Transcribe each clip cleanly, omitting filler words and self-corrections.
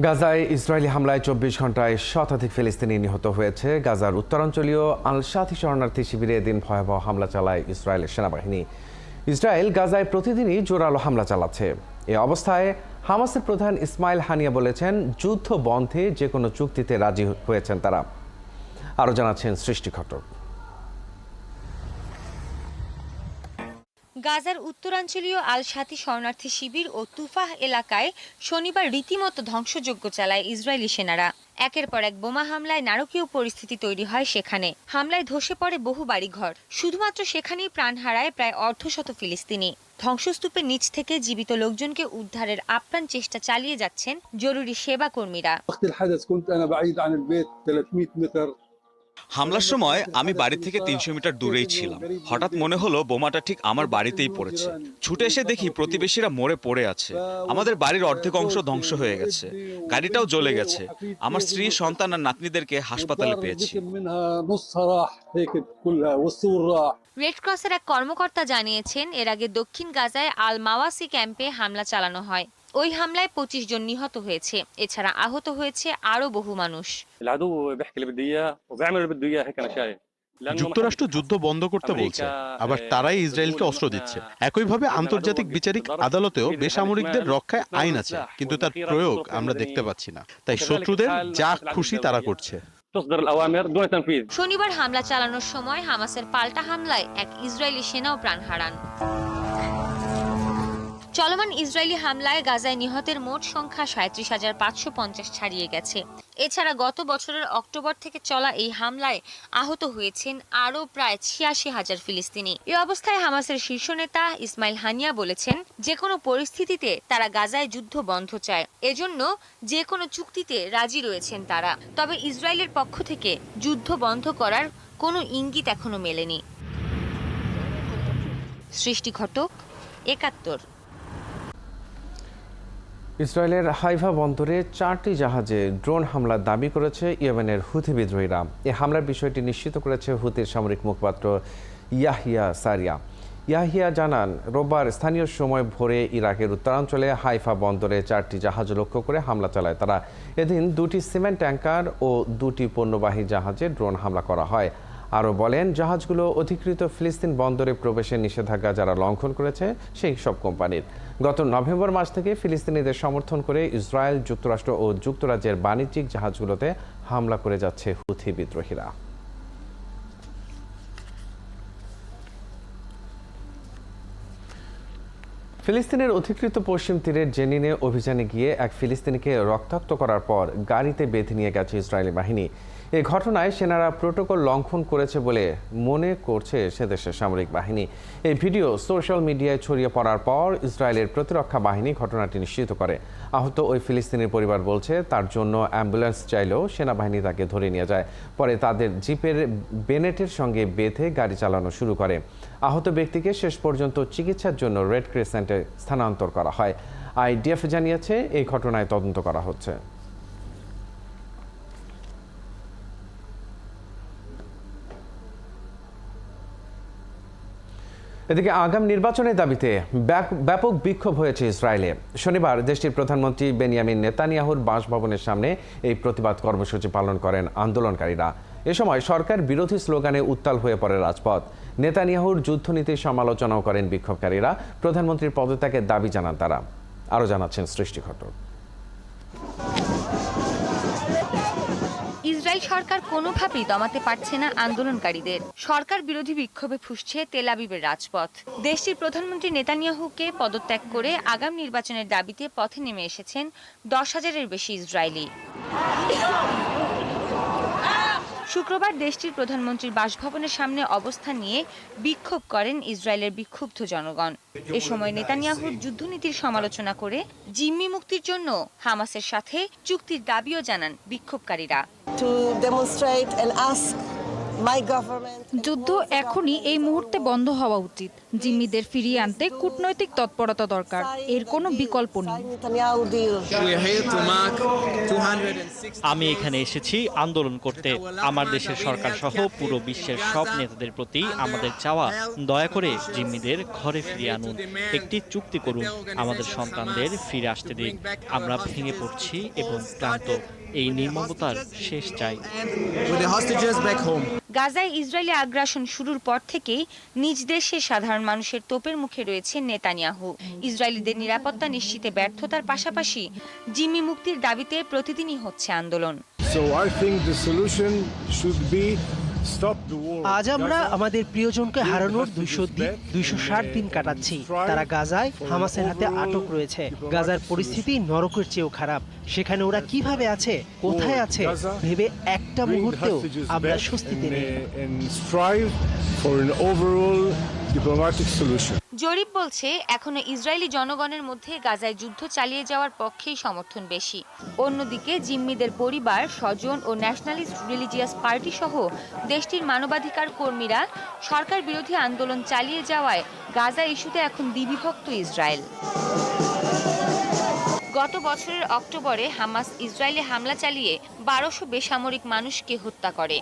গাজায় ইসরায়েলি হামলায় ২৪ ঘন্টায় শতাধিক ফিলিস্তিনি নিহত হয়েছে। গাজার উত্তরাঞ্চলীয় আল শাতি শরণার্থী শিবিরে এদিন ভয়াবহ হামলা চালায় ইসরায়েলের সেনাবাহিনী। ইসরায়েল গাজায় প্রতিদিনই জোরালো হামলা চালাচ্ছে। এ অবস্থায় হামাসের প্রধান ইসমাইল হানিয়া বলেছেন, যুদ্ধ বন্ধে যে কোনো চুক্তিতে রাজি হয়েছেন তারা। আরও জানাচ্ছেন সৃষ্টি ঘটক। গাজার উত্তরাঞ্চলীয় আল শাতি শরণার্থী শিবির ও তুফাহ এলাকায় শনিবার রীতিমতো ধ্বংসযজ্ঞ চালায় ইসরায়েলি সেনারা। একের পর এক বোমা হামলায় নারকীয় পরিস্থিতি তৈরি হয় সেখানে। হামলায় ধসে পড়ে বহু বাড়িঘর। শুধুমাত্র সেখানেই প্রাণ হারায় প্রায় অর্ধশত ফিলিস্তিনি। ধ্বংসস্তূপের নিচ থেকে জীবিত লোকজনকে উদ্ধারের আপ্রাণ চেষ্টা চালিয়ে যাচ্ছেন জরুরি সেবা কর্মীরা। হামলার সময় আমি বাড়ি থেকে ৩০০ মিটার দূরেই ছিলাম। হঠাৎ মনে হলো বোমাটা ঠিক আমার বাড়িতেই পড়েছে। ছুটে এসে দেখি প্রতিবেশীরা মরে পড়ে আছে। আমাদের বাড়ির অর্ধেক অংশ ধ্বংস হয়ে গেছে, গাড়িটাও জ্বলে গেছে। আমার স্ত্রী, সন্তান আর নাতনিদেরকে হাসপাতালে পেয়েছি। রেড ক্রসের এক কর্মকর্তা জানিয়েছেন, এর আগে দক্ষিণ গাজায় আল মাওয়াসি ক্যাম্পে হামলা চালানো হয়। ওই হামলায় ২৫ জন নিহত হয়েছে। এছাড়া আহত হয়েছে আরও বহু মানুষ। যুক্তরাষ্ট্র যুদ্ধ বন্ধ করতে বলছে, আবার তারাই ইসরায়েলকে অস্ত্র দিচ্ছে। একইভাবে আন্তর্জাতিক বিচারিক আদালতেও বেসামরিকদের রক্ষায় আইন আছে, কিন্তু তার প্রয়োগ আমরা দেখতে পাচ্ছি না। তাই শত্রুদের যা খুশি তারা করছে। শনিবার হামলা চালানোর সময় হামাসের পাল্টা হামলায় এক ইসরায়েলি সেনাও প্রাণ হারান। চলমান ইসরায়েলি হামলায় গাজায় নিহতের মোট সংখ্যা ৩৭,৫৫০ ছাড়িয়ে গেছে। এছাড়া গত বছরের অক্টোবর থেকে চলা এই হামলায় আহত হয়েছেন আরও প্রায় ৮৬,০০০ ফিলিস্তিনি। এ অবস্থায় হামাসের শীর্ষ নেতা ইসমাইল হানিয়া বলেছেন, যে কোনো পরিস্থিতিতে তারা গাজায় যুদ্ধ বন্ধ চায়। এজন্য যে কোনো চুক্তিতে রাজি রয়েছেন তারা। তবে ইসরায়েলের পক্ষ থেকে যুদ্ধ বন্ধ করার কোনো ইঙ্গিত এখনো মেলেনি। সৃষ্টি ঘটক, ৭১। ইসরায়েলের হাইফা বন্দরে ৪টি জাহাজে ড্রোন হামলার দাবি করেছে ইয়েমেনের হুথি বিদ্রোহীরা। এ হামলার বিষয়টি নিশ্চিত করেছে হুথির সামরিক মুখপাত্র ইয়াহিয়া সারিয়া। ইয়াহিয়া জানান, রোববার স্থানীয় সময় ভোরে ইরাকের উত্তরাঞ্চলে হাইফা বন্দরে ৪টি জাহাজ লক্ষ্য করে হামলা চালায় তারা। এদিন ২টি সিমেন্ট ট্যাঙ্কার ও ২টি পণ্যবাহী জাহাজে ড্রোন হামলা করা হয়। আরও বলেন, জাহাজগুলো অধিকৃত ফিলিস্তিন বন্দরে প্রবেশের নিষেধাজ্ঞা যারা লঙ্ঘন করেছে সেই সব কোম্পানির। গত নভেম্বর মাস থেকে ফিলিস্তিনিদের সমর্থন করে ইসরায়েল, যুক্তরাষ্ট্র ও যুক্তরাজ্যের বাণিজ্যিক জাহাজগুলোতে হামলা করে যাচ্ছে হুথি বিদ্রোহীরা। ফিলিস্তিনের অধিকৃত পশ্চিম তীরের জেনিনে অভিযানে গিয়ে এক ফিলিস্তিনিকে রক্তাক্ত করার পর গাড়িতে বেঁধে নিয়ে গেছে ইসরায়েলি বাহিনী। এই ঘটনায় সেনারা প্রোটোকল লঙ্ঘন করেছে বলে মনে করছে সেদেশের সামরিক বাহিনী। এই ভিডিও সোশ্যাল মিডিয়ায় ছড়িয়ে পড়ার পর ইসরায়েলের প্রতিরক্ষা বাহিনী ঘটনাটি নিশ্চিত করে। আহত ওই ফিলিস্তিনির পরিবার বলছে, তার জন্য অ্যাম্বুলেন্স চাইলেও সেনাবাহিনী তাকে ধরে নিয়ে যায়। পরে তাদের জিপের বেনেটের সঙ্গে বেঁধে গাড়ি চালানো শুরু করে। আহত ব্যক্তিকে শেষ পর্যন্ত চিকিৎসার জন্য রেড ক্রিসেন্টে স্থানান্তর করা হয়। আইডিএফ জানিয়েছে, এই ঘটনায় তদন্ত করা হচ্ছে। এদিকে আগাম নির্বাচনের দাবিতে ব্যাপক বিক্ষোভ হয়েছে ইসরায়েলে। শনিবার দেশটির প্রধানমন্ত্রী বেনিয়ামিন নেতানিয়াহুর বাসভবনের সামনে এই প্রতিবাদ কর্মসূচি পালন করেন আন্দোলনকারীরা। এ সময় সরকার বিরোধী স্লোগানে উত্তাল হয়ে পড়ে রাজপথ। নেতানিয়াহুর যুদ্ধনীতির সমালোচনাও করেন বিক্ষোভকারীরা। প্রধানমন্ত্রীর পদত্যাগের দাবি জানান তারা। আরও জানাচ্ছেন সৃষ্টি ঘটক। ইসরায়েল সরকার কোনোভাবেই দমাতে পারছে না আন্দোলনকারীদের। সরকার বিরোধী বিক্ষোভে ফুঁসছে তেল আবিবের রাজপথ। দেশটির প্রধানমন্ত্রী নেতানিয়াহুকে পদত্যাগ করে আগাম নির্বাচনের দাবিতে পথে নেমে এসেছেন ১০,০০০-এর বেশি ইসরায়েলি। শুক্রবার দেশটির প্রধানমন্ত্রীর বাসভবনের সামনে অবস্থান নিয়ে বিক্ষোভ করেন ইসরায়েলের বিক্ষুব্ধ জনগণ। এ সময় নেতানিয়াহুর যুদ্ধনীতির সমালোচনা করে জিম্মি মুক্তির জন্য হামাসের সাথে চুক্তির দাবিও জানান বিক্ষোভকারীরা। যুদ্ধ এখনই এই মুহূর্তে বন্ধ হওয়া উচিত। জিম্মিদের ফিরিয়ে আনতে কূটনৈতিক তৎপরতা দরকার, এর কোনো বিকল্প নেই। আমি এখানে এসেছি আন্দোলন করতে। আমার দেশের সরকার সহ পুরো বিশ্বের সব নেতাদের প্রতি আমাদের চাওয়া, দয়া করে জিম্মিদের ঘরে ফিরিয়ে আনুন, একটি চুক্তি করুন, আমাদের সন্তানদের ফিরে আসতে দিন। আমরা ভেঙে পড়ছি এবং ক্লান্ত, এই নির্মমতার শেষ চাই। গাজায় ইসরায়েলি আগ্রাসন শুরুর পর থেকেই নিজ দেশে সাধারণ মানুষের তোপের মুখে রয়েছে নেতানিয়াহু। ইসরায়েলিদের নিরাপত্তা নিশ্চিতে ব্যর্থতার পাশাপাশি জিম্মি মুক্তির দাবিতে প্রতিদিনই হচ্ছে আন্দোলন। আজ আমরা আমাদের প্রিয়জনকে হারানোর 260 দিন কাটাচ্ছি। তারা গাজায় হামাসের হাতে আটক রয়েছে। গাজার পরিস্থিতি নরকের চেয়েও খারাপ। সেখানে ওরা কিভাবে আছে, কোথায় আছে ভেবে একটা মুহূর্তেও আমরা স্বস্তিতে নেই। জরিপ বলছে এখনো ইসরায়েলি জনগণের মধ্যে গাজায় যুদ্ধ চালিয়ে যাওয়ার পক্ষেই সমর্থন বেশি। অন্যদিকে জিম্মিদের পরিবার, স্বজন ও ন্যাশনালিস্ট রিলিজিয়াস পার্টি সহ দেশটির মানবাধিকার কর্মীরা সরকার বিরোধী আন্দোলন চালিয়ে যাওয়ায় গাজা ইস্যুতে এখন দ্বিবিভক্ত ইসরায়েল। গত বছরের অক্টোবরে হামাস ইসরায়েলে হামলা চালিয়ে 1200 বেসামরিক মানুষকে হত্যা করে।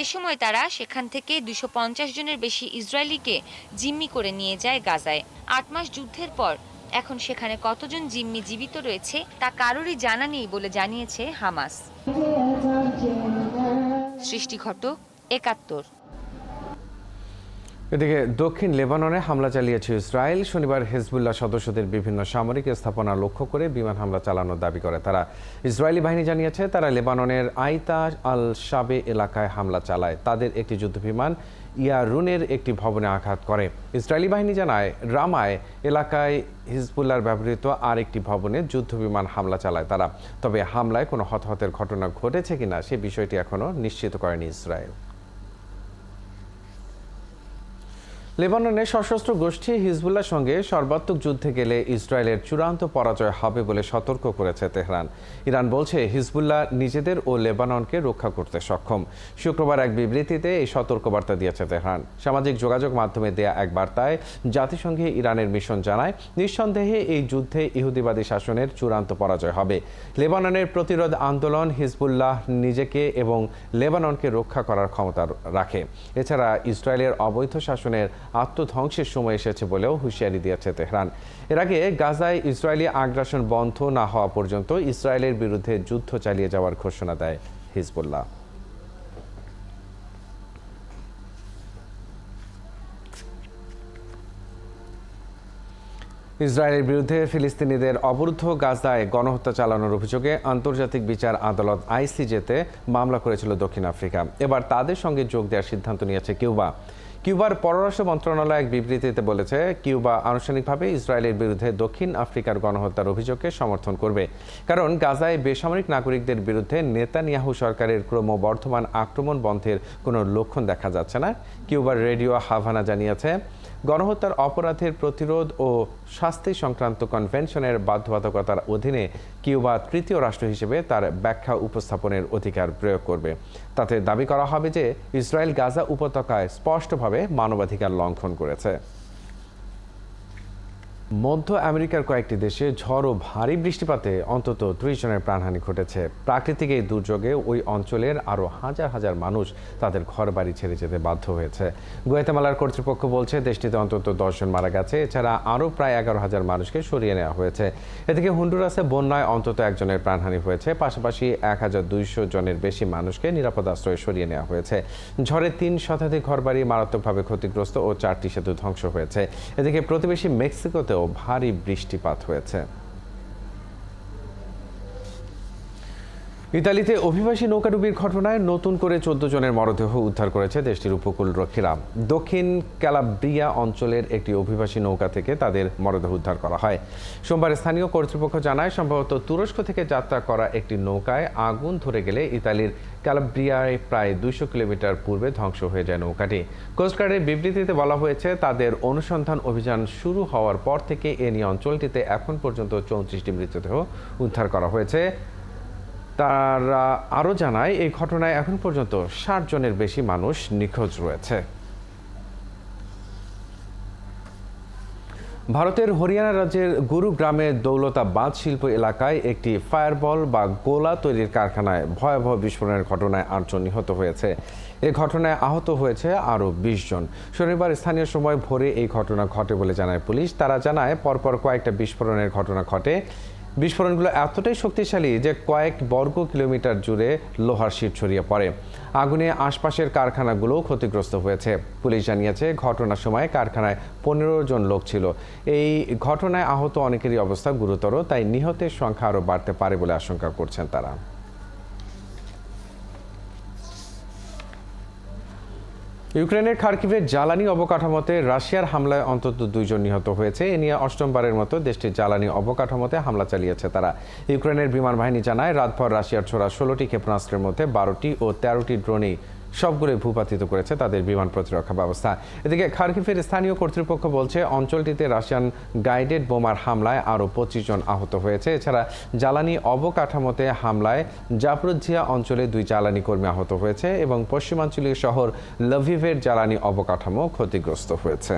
এ সময় তারা সেখান থেকে 250 জনের বেশি ইসরায়েলিকে জিম্মি করে নিয়ে যায় গাজায়। 8 মাস যুদ্ধের পর এখন সেখানে কতজন জিম্মি জীবিত রয়েছে তা কারোরই জানা নেই বলে জানিয়েছে হামাস। সৃষ্টি ঘটক, 71। এদিকে দক্ষিণ লেবাননে হামলা চালিয়েছে ইসরায়েল। শনিবার হিজবুল্লাহ সদস্যদের বিভিন্ন সামরিক স্থাপনা লক্ষ্য করে বিমান হামলা চালানোর দাবি করে তারা। ইসরায়েলি বাহিনী জানিয়েছে তারা লেবাননের আইতা আল শাবে এলাকায় হামলা চালায়। তাদের একটি যুদ্ধবিমান ইয়ারুনের একটি ভবনে আঘাত করে। ইসরায়েলি বাহিনী জানায় রামায় এলাকায় হিজবুল্লাহর ব্যবহৃত আর একটি ভবনে যুদ্ধবিমান হামলা চালায় তারা। তবে হামলায় কোনো হতাহতের ঘটনা ঘটেছে কিনা সে বিষয়টি এখনও নিশ্চিত করেনি ইসরায়েল। লেবাননের সশস্ত্র গোষ্ঠী হিজবুল্লাহর সঙ্গে সর্বাত্মক যুদ্ধে গেলে ইসরায়েলের চূড়ান্ত পরাজয় হবে বলে সতর্ক করেছে তেহরান। ইরান বলছে হিজবুল্লাহ নিজেদের ও লেবাননকে রক্ষা করতে সক্ষম। শুক্রবার এক বিবৃতিতে এই সতর্কবার্তা দিয়েছে তেহরান। সামাজিক যোগাযোগ মাধ্যমে দেয়া এক বার্তায় জাতিসংঘে ইরানের মিশন জানায়, নিঃসন্দেহে এই যুদ্ধে ইহুদিবাদী শাসনের চূড়ান্ত পরাজয় হবে। লেবাননের প্রতিরোধ আন্দোলন হিজবুল্লাহ নিজেকে এবং লেবাননকে রক্ষা করার ক্ষমতা রাখে। এছাড়া ইসরায়েলের অবৈধ শাসনের আত্মধ্বংসের সময় এসেছে বলেও হুঁশিয়ারি দিয়েছে তেহরান। এর আগে গাজায় ইসরায়েলি আগ্রাসন বন্ধ না হওয়া পর্যন্ত ইসরায়েলের বিরুদ্ধে যুদ্ধ চালিয়ে যাওয়ার ঘোষণা দেয় হিজবুল্লাহ। ইসরায়েলের বিরুদ্ধে ফিলিস্তিনিদের অবরুদ্ধ গাজায় গণহত্যা চালানোর অভিযোগে আন্তর্জাতিক বিচার আদালত আইসিজেতে মামলা করেছিল দক্ষিণ আফ্রিকা। এবার তাদের সঙ্গে যোগ দেওয়ার সিদ্ধান্ত নিয়েছে কিউবা। কিউবার পররাষ্ট্র মন্ত্রণালয় এক বিবৃতিতে বলেছে, কিউবা আনুষ্ঠানিকভাবে ইসরায়েলের বিরুদ্ধে দক্ষিণ আফ্রিকার গণহত্যার অভিযোগকে সমর্থন করবে, কারণ গাজায় বেসামরিক নাগরিকদের বিরুদ্ধে নেতানিয়াহু সরকারের ক্রমবর্ধমান আক্রমণ বন্ধের কোনো লক্ষণ দেখা যাচ্ছে না। কিউবার রেডিও হাভানা জানিয়েছে, গণহত্যার অপরাধের প্রতিরোধ ও শাস্তি সংক্রান্ত কনভেনশনের বাধ্যবাধকতার অধীনে কিউবা তৃতীয় রাষ্ট্র হিসেবে তার ব্যাখ্যা উপস্থাপনের অধিকার প্রয়োগ করবে। তাতে দাবি করা হবে যে ইসরায়েল গাজা উপত্যকায় স্পষ্টভাবে মানবাধিকার লঙ্ঘন করেছে। মধ্য আমেরিকার কয়েকটি দেশে ঝড় ও ভারী বৃষ্টিপাতে অন্তত 30 জনের প্রাণহানি ঘটেছে। প্রাকৃতিক এই দুর্যোগে ওই অঞ্চলের আরও হাজার হাজার মানুষ তাদের ঘরবাড়ি ছেড়ে যেতে বাধ্য হয়েছে। গুয়াতেমালার কর্তৃপক্ষ বলছে দেশটিতে অন্তত 10 জন মারা গেছে। এছাড়া আরও প্রায় 11,000 মানুষকে সরিয়ে নেওয়া হয়েছে। এদিকে হন্ডুরাসে বন্যায় অন্তত একজনের প্রাণহানি হয়েছে। পাশাপাশি 1200 জনের বেশি মানুষকে নিরাপদ আশ্রয়ে সরিয়ে নেওয়া হয়েছে। ঝড়ে 3 শতাধিক ঘরবাড়ি মারাত্মকভাবে ক্ষতিগ্রস্ত ও 4টি সেতু ধ্বংস হয়েছে। এদিকে প্রতিবেশী মেক্সিকোতে ভারী বৃষ্টিপাত হয়েছে। ইতালিতে অভিবাসী নৌকাডুবির ঘটনায় নতুন করে 14 জনের মরদেহ উদ্ধার করেছে দেশটির উপকূলরক্ষীরা। দক্ষিণ ক্যালাব্রিয়া অঞ্চলের একটি অভিবাসী নৌকা থেকে তাদের মরদেহ উদ্ধার করা হয়। সোমবার স্থানীয় কর্তৃপক্ষ জানায়, সম্ভবত তুরস্ক থেকে যাত্রা করা একটি নৌকায় আগুন ধরে গেলে ইতালির ক্যালাব্রিয়ায় প্রায় 200 কিলোমিটার পূর্বে ধ্বংস হয়ে যায় নৌকাটি। কোস্টগার্ডের বিবৃতিতে বলা হয়েছে, তাদের অনুসন্ধান অভিযান শুরু হওয়ার পর থেকে এ নিয়ে অঞ্চলটিতে এখন পর্যন্ত 34টি মৃতদেহ উদ্ধার করা হয়েছে। তারা আরও জানায়, এই ঘটনায় এখন পর্যন্ত 60 জনের বেশি মানুষ নিখোঁজ রয়েছে। ভারতের হরিয়ানা রাজ্যের গুরুগ্রামের দৌলতাবাদ শিল্প এলাকায় একটি ফায়ারবল বা গোলা তৈরির কারখানায় ভয়াবহ বিস্ফোরণের ঘটনায় ৮ জন নিহত হয়েছে। এই ঘটনায় আহত হয়েছে আরও ২০ জন। শনিবার স্থানীয় সময় ভোরে এই ঘটনা ঘটে বলে জানায় পুলিশ। তারা জানায় পরপর কয়েকটা বিস্ফোরণের ঘটনা ঘটে। বিস্ফোরণগুলো এতটাই শক্তিশালী যে কয়েক বর্গ কিলোমিটার জুড়ে লোহার শিট ছড়িয়ে পড়ে। আগুনে আশপাশের কারখানাগুলোও ক্ষতিগ্রস্ত হয়েছে। পুলিশ জানিয়েছে ঘটনার সময় কারখানায় ১৫ জন লোক ছিল। এই ঘটনায় আহত অনেকেরই অবস্থা গুরুতর, তাই নিহতের সংখ্যা আরও বাড়তে পারে বলে আশঙ্কা করছেন তারা। ইউক্রেনের খার্কিভের জ্বালানি অবকাঠামোতে রাশিয়ার হামলায় অন্তত ২ জন নিহত হয়েছে। এ নিয়ে অষ্টমবারের মতো দেশটির জ্বালানি অবকাঠামোতে হামলা চালিয়েছে তারা। ইউক্রেনের বিমান বাহিনী জানায় রাতভর রাশিয়ার ছোড়া ১৬টি ক্ষেপণাস্ত্রের মধ্যে ১২টি ও ১৩টি ড্রোনেই সবগুলোই ভূপাতিত করেছে তাদের বিমান প্রতিরক্ষা ব্যবস্থা। এদিকে খার্কিভের স্থানীয় কর্তৃপক্ষ বলছে অঞ্চলটিতে রাশিয়ান গাইডেড বোমার হামলায় আরও ২৫ জন আহত হয়েছে। এছাড়া জ্বালানি অবকাঠামোতে হামলায় জাপরোঝিয়া অঞ্চলে ২ জ্বালানি কর্মী আহত হয়েছে এবং পশ্চিমাঞ্চলীয় শহর লভিভের জ্বালানি অবকাঠামো ক্ষতিগ্রস্ত হয়েছে।